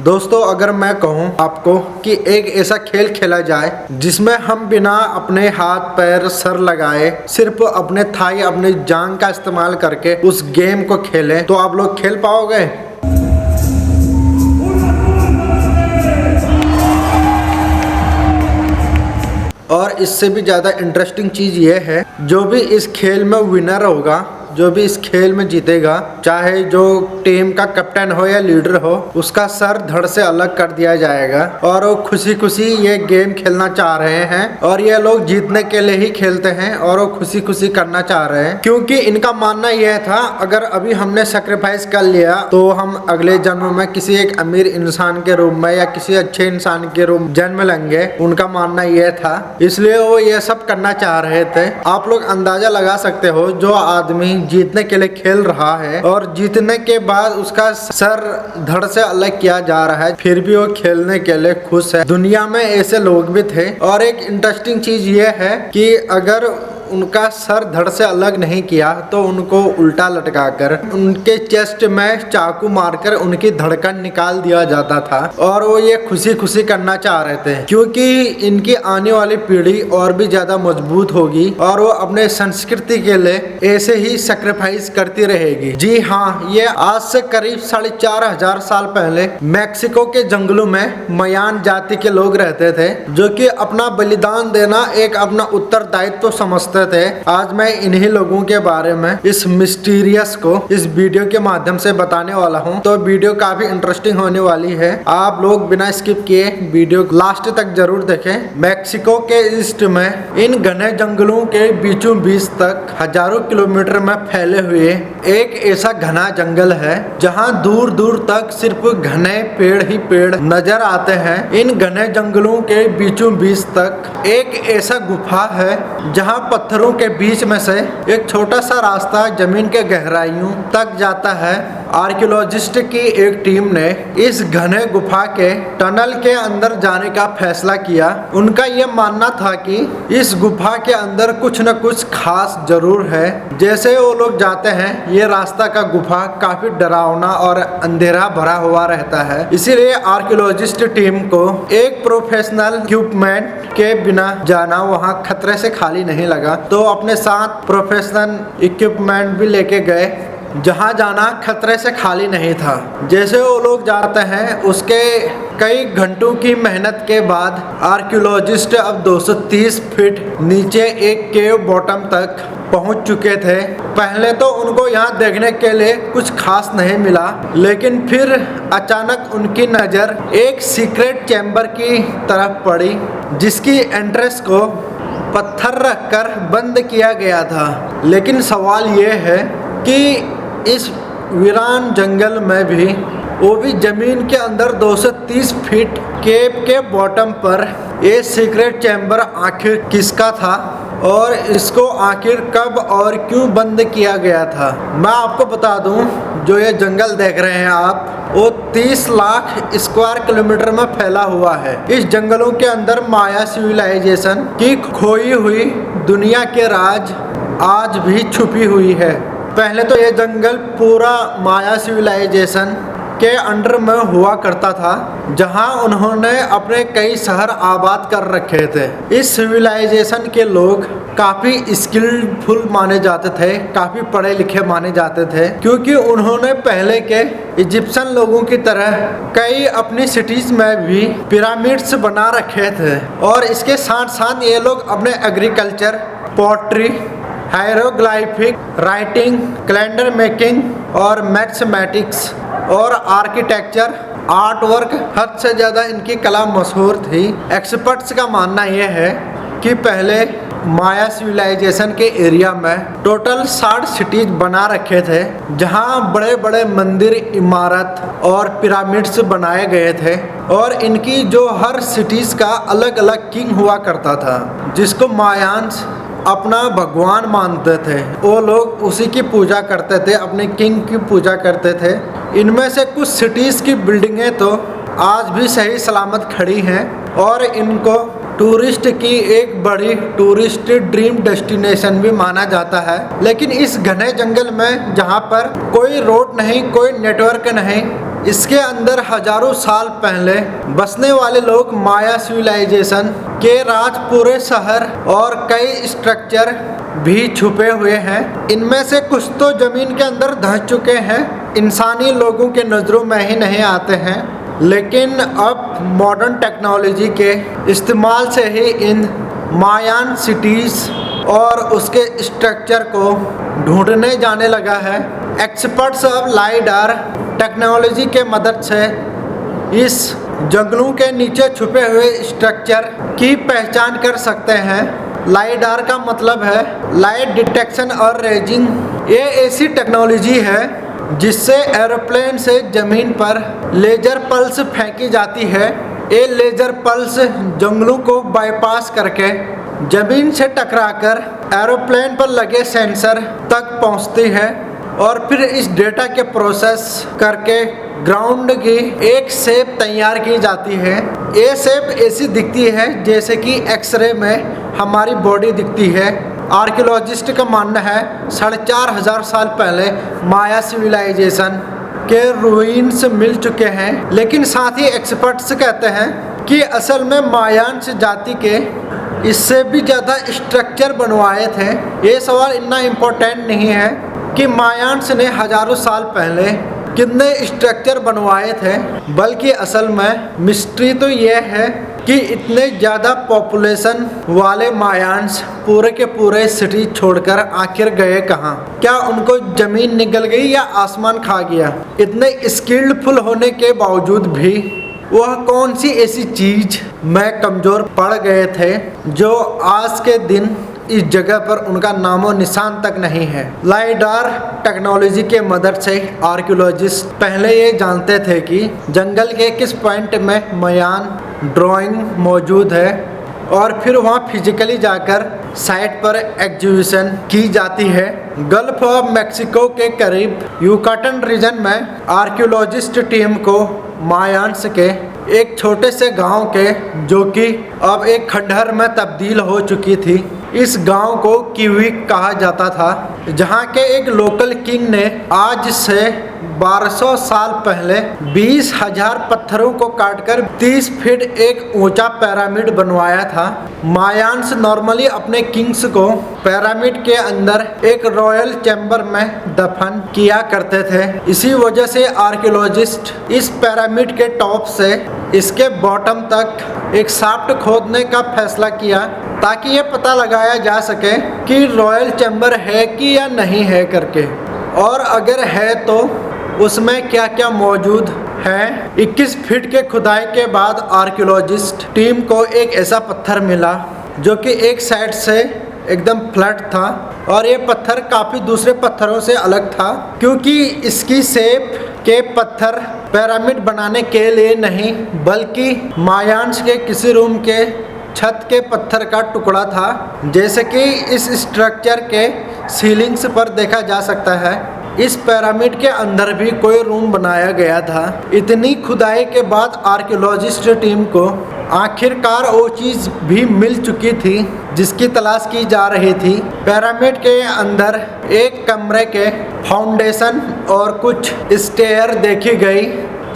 दोस्तों, अगर मैं कहूं आपको कि एक ऐसा खेल खेला जाए जिसमें हम बिना अपने हाथ पैर सर लगाए सिर्फ अपने थाई अपनी जांग का इस्तेमाल करके उस गेम को खेलें, तो आप लोग खेल पाओगे? और इससे भी ज़्यादा इंटरेस्टिंग चीज़ ये है, जो भी इस खेल में विनर होगा, जो भी इस खेल में जीतेगा, चाहे जो टीम का कैप्टन हो या लीडर हो, उसका सर धड़ से अलग कर दिया जाएगा। और वो खुशी खुशी ये गेम खेलना चाह रहे हैं और ये लोग जीतने के लिए ही खेलते हैं और वो खुशी खुशी करना चाह रहे हैं, क्योंकि इनका मानना यह था अगर अभी हमने सेक्रीफाइस कर लिया तो हम अगले जन्म में किसी एक अमीर इंसान के रूप में या किसी अच्छे इंसान के रूप में जन्म लेंगे। उनका मानना यह था, इसलिए वो ये सब करना चाह रहे थे। आप लोग अंदाजा लगा सकते हो, जो आदमी जीतने के लिए खेल रहा है और जीतने के बाद उसका सर धड़ से अलग किया जा रहा है, फिर भी वो खेलने के लिए खुश है। दुनिया में ऐसे लोग भी थे। और एक इंटरेस्टिंग चीज ये है कि अगर उनका सर धड़ से अलग नहीं किया तो उनको उल्टा लटकाकर उनके चेस्ट में चाकू मारकर उनकी धड़कन निकाल दिया जाता था। और वो ये खुशी खुशी करना चाह रहे थे, क्योंकि इनकी आने वाली पीढ़ी और भी ज्यादा मजबूत होगी और वो अपने संस्कृति के लिए ऐसे ही सेक्रीफाइस करती रहेगी। जी हाँ, ये आज से करीब 4,500 साल पहले मैक्सिको के जंगलों में मयान जाति के लोग रहते थे, जो कि अपना बलिदान देना एक अपना उत्तरदायित्व समझते थे। आज मैं इन्हीं लोगों के बारे में इस मिस्टीरियस को इस वीडियो के माध्यम से बताने वाला हूं। तो वीडियो काफी इंटरेस्टिंग होने वाली है। आप लोग बिना स्किप किए वीडियो लास्ट तक जरूर देखें। मैक्सिको के ईस्ट में इन घने जंगलों के बीचों बीच तक हजारों किलोमीटर में फैले हुए एक ऐसा घना जंगल है जहां दूर दूर तक सिर्फ घने पेड़ ही पेड़ नजर आते हैं। इन घने जंगलों के बीचों बीच तक एक ऐसा गुफा है जहां पत्थरों के बीच में से एक छोटा सा रास्ता जमीन के गहराइयों तक जाता है। आर्कियोलॉजिस्ट की एक टीम ने इस घने गुफा के टनल के अंदर जाने का फैसला किया। उनका यह मानना था कि इस गुफा के अंदर कुछ न कुछ खास जरूर है। जैसे वो लोग जाते हैं, ये रास्ता का गुफा काफी डरावना और अंधेरा भरा हुआ रहता है। इसीलिए आर्कियोलॉजिस्ट टीम को एक प्रोफेशनल इक्विपमेंट के बिना जाना वहाँ खतरे से खाली नहीं लगा, तो अपने साथ प्रोफेशनल इक्विपमेंट भी लेके गए। जहाँ जाना खतरे से खाली नहीं था। जैसे वो लोग जाते हैं, उसके कई घंटों की मेहनत के बाद आर्कियोलॉजिस्ट अब 230 फीट नीचे एक केव बॉटम तक पहुंच चुके थे। पहले तो उनको यहाँ देखने के लिए कुछ खास नहीं मिला, लेकिन फिर अचानक उनकी नज़र एक सीक्रेट चैम्बर की तरफ पड़ी, जिसकी एंट्रेंस को पत्थर रखकर बंद किया गया था। लेकिन सवाल ये है कि इस वीरान जंगल में भी, वो भी जमीन के अंदर 230 फीट केव के बॉटम पर, ये सीक्रेट चैम्बर आखिर किसका था और इसको आखिर कब और क्यों बंद किया गया था? मैं आपको बता दूं, जो ये जंगल देख रहे हैं आप, वो 30 लाख स्क्वायर किलोमीटर में फैला हुआ है। इस जंगलों के अंदर माया सिविलाइजेशन की खोई हुई दुनिया के राज आज भी छुपी हुई है। पहले तो ये जंगल पूरा माया सिविलाइजेशन के अंडर में हुआ करता था, जहां उन्होंने अपने कई शहर आबाद कर रखे थे। इस सिविलाइजेशन के लोग काफ़ी स्किलफुल माने जाते थे, काफ़ी पढ़े लिखे माने जाते थे, क्योंकि उन्होंने पहले के इजिप्शियन लोगों की तरह कई अपनी सिटीज़ में भी पिरामिड्स बना रखे थे। और इसके साथ साथ ये लोग अपने agriculture, pottery, hieroglyphic writing, calendar making और मैथमेटिक्स और आर्किटेक्चर, आर्ट वर्क, हद से ज़्यादा इनकी कला मशहूर थी। एक्सपर्ट्स का मानना यह है कि पहले माया सिविलाइजेशन के एरिया में टोटल 60 सिटीज बना रखे थे, जहां बड़े बड़े मंदिर, इमारत और पिरामिड्स बनाए गए थे। और इनकी जो हर सिटीज़ का अलग अलग किंग हुआ करता था, जिसको मायान्स अपना भगवान मानते थे। वो लोग उसी की पूजा करते थे, अपने किंग की पूजा करते थे। इनमें से कुछ सिटीज़ की बिल्डिंगें तो आज भी सही सलामत खड़ी हैं और इनको टूरिस्ट की एक बड़ी टूरिस्ट ड्रीम डेस्टिनेशन भी माना जाता है। लेकिन इस घने जंगल में, जहाँ पर कोई रोड नहीं, कोई नेटवर्क नहीं, इसके अंदर हजारों साल पहले बसने वाले लोग माया सिविलाइजेशन के राज पूरे शहर और कई स्ट्रक्चर भी छुपे हुए हैं। इनमें से कुछ तो जमीन के अंदर धंस चुके हैं, इंसानी लोगों के नज़रों में ही नहीं आते हैं, लेकिन अब मॉडर्न टेक्नोलॉजी के इस्तेमाल से ही इन मायान सिटीज़ और उसके स्ट्रक्चर को ढूंढने जाने लगा है। एक्सपर्ट्स अब लाइडार टेक्नोलॉजी के मदद से इस जंगलों के नीचे छुपे हुए स्ट्रक्चर की पहचान कर सकते हैं। लाइडार का मतलब है लाइट डिटेक्शन और रेजिंग। ये ऐसी टेक्नोलॉजी है जिससे एरोप्लेन से ज़मीन पर लेज़र पल्स फेंकी जाती है। ये लेज़र पल्स जंगलों को बाईपास करके ज़मीन से टकराकर एरोप्लेन पर लगे सेंसर तक पहुंचती है और फिर इस डेटा के प्रोसेस करके ग्राउंड की एक शेप तैयार की जाती है। ये शेप ऐसी दिखती है जैसे कि एक्सरे में हमारी बॉडी दिखती है। आर्कियोलॉजिस्ट का मानना है 4500 साल पहले माया सिविलाइजेशन के रूइंस मिल चुके हैं, लेकिन साथ ही एक्सपर्ट्स कहते हैं कि असल में मायान जाति के इससे भी ज़्यादा स्ट्रक्चर बनवाए थे। ये सवाल इतना इम्पोर्टेंट नहीं है कि मायान्स ने हजारों साल पहले कितने स्ट्रक्चर बनवाए थे, बल्कि असल में मिस्ट्री तो ये है कि इतने ज़्यादा पॉपुलेशन वाले मायान्स पूरे के पूरे सिटी छोड़कर आखिर गए कहाँ? क्या उनको ज़मीन निगल गई या आसमान खा गया? इतने स्किल्डफुल होने के बावजूद भी वह कौन सी ऐसी चीज़ में कमज़ोर पड़ गए थे जो आज के दिन इस जगह पर उनका नामो निशान तक नहीं है। लाइडार टेक्नोलॉजी के मदद से आर्कियोलॉजिस्ट पहले ये जानते थे कि जंगल के किस पॉइंट में मायान ड्राइंग मौजूद है और फिर वहाँ फिजिकली जाकर साइट पर एग्जीबिशन की जाती है। गल्फ ऑफ मैक्सिको के करीब युकाटन रीजन में आर्कियोलॉजिस्ट टीम को मायान्स के एक छोटे से गांव के, जो कि अब एक खंडहर में तब्दील हो चुकी थी, इस गांव को किविक कहा जाता था, जहां के एक लोकल किंग ने आज से 1200 साल पहले 20,000 पत्थरों को काटकर 30 फीट एक ऊंचा पिरामिड बनवाया था। मायान्स नॉर्मली अपने किंग्स को पिरामिड के अंदर एक रॉयल चैम्बर में दफन किया करते थे। इसी वजह से आर्कियोलॉजिस्ट इस पिरामिड के टॉप से इसके बॉटम तक एक शाफ्ट खोदने का फैसला किया ताकि ये पता लगाया जा सके कि रॉयल चैम्बर है कि या नहीं है करके, और अगर है तो उसमें क्या क्या मौजूद है। 21 फीट के खुदाई के बाद आर्कियोलॉजिस्ट टीम को एक ऐसा पत्थर मिला जो कि एक साइड से एकदम फ्लैट था और ये पत्थर काफ़ी दूसरे पत्थरों से अलग था, क्योंकि इसकी शेप के पत्थर पिरामिड बनाने के लिए नहीं बल्कि मायान्स के किसी रूम के छत के पत्थर का टुकड़ा था, जैसे कि इस स्ट्रक्चर के सीलिंग्स पर देखा जा सकता है। इस पिरामिड के अंदर भी कोई रूम बनाया गया था। इतनी खुदाई के बाद आर्कियोलॉजिस्ट टीम को आखिरकार वो चीज़ भी मिल चुकी थी जिसकी तलाश की जा रही थी। पिरामिड के अंदर एक कमरे के फाउंडेशन और कुछ स्टेयर देखी गई।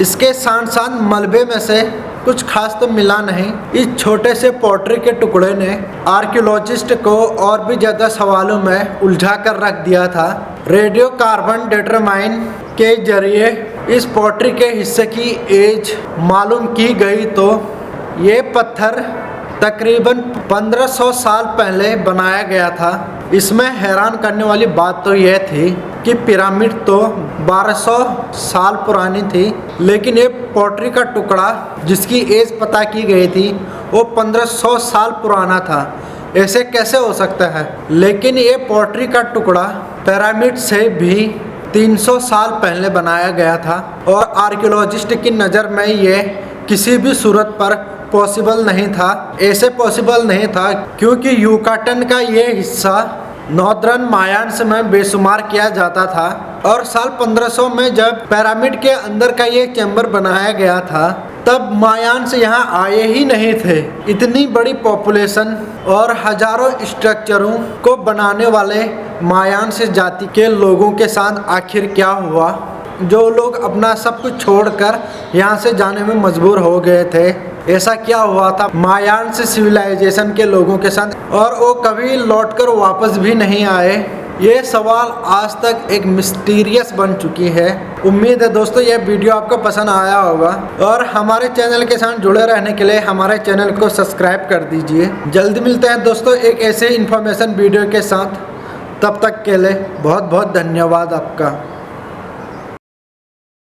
इसके साथ साथ मलबे में से कुछ खास तो मिला नहीं। इस छोटे से पोट्री के टुकड़े ने आर्कियोलॉजिस्ट को और भी ज़्यादा सवालों में उलझा कर रख दिया था। रेडियो कार्बन डेटरमाइन के जरिए इस पोट्री के हिस्से की एज मालूम की गई तो ये पत्थर तकरीबन 1500 साल पहले बनाया गया था। इसमें हैरान करने वाली बात तो यह थी कि पिरामिड तो 1200 साल पुरानी थी, लेकिन ये पोट्री का टुकड़ा जिसकी एज पता की गई थी वो 1500 साल पुराना था। ऐसे कैसे हो सकता है? लेकिन ये पोट्री का टुकड़ा पिरामिड से भी 300 साल पहले बनाया गया था और आर्कियोलॉजिस्ट की नज़र में ये किसी भी सूरत पर पॉसिबल नहीं था। ऐसे पॉसिबल नहीं था क्योंकि युकाटन का ये हिस्सा नॉर्दर्न मायान्स में बेशुमार किया जाता था और साल 1500 में जब पिरामिड के अंदर का ये चैम्बर बनाया गया था तब मायान्स यहाँ आए ही नहीं थे। इतनी बड़ी पॉपुलेशन और हजारों स्ट्रक्चरों को बनाने वाले मायान्स जाति के लोगों के साथ आखिर क्या हुआ, जो लोग अपना सब कुछ छोड़कर यहाँ से जाने में मजबूर हो गए थे। ऐसा क्या हुआ था मायान से सिविलाइजेशन के लोगों के साथ और वो कभी लौटकर वापस भी नहीं आए? ये सवाल आज तक एक मिस्टीरियस बन चुकी है। उम्मीद है दोस्तों ये वीडियो आपको पसंद आया होगा और हमारे चैनल के साथ जुड़े रहने के लिए हमारे चैनल को सब्सक्राइब कर दीजिए। जल्दी मिलते हैं दोस्तों एक ऐसे इन्फॉर्मेशन वीडियो के साथ। तब तक के लिए बहुत बहुत धन्यवाद आपका।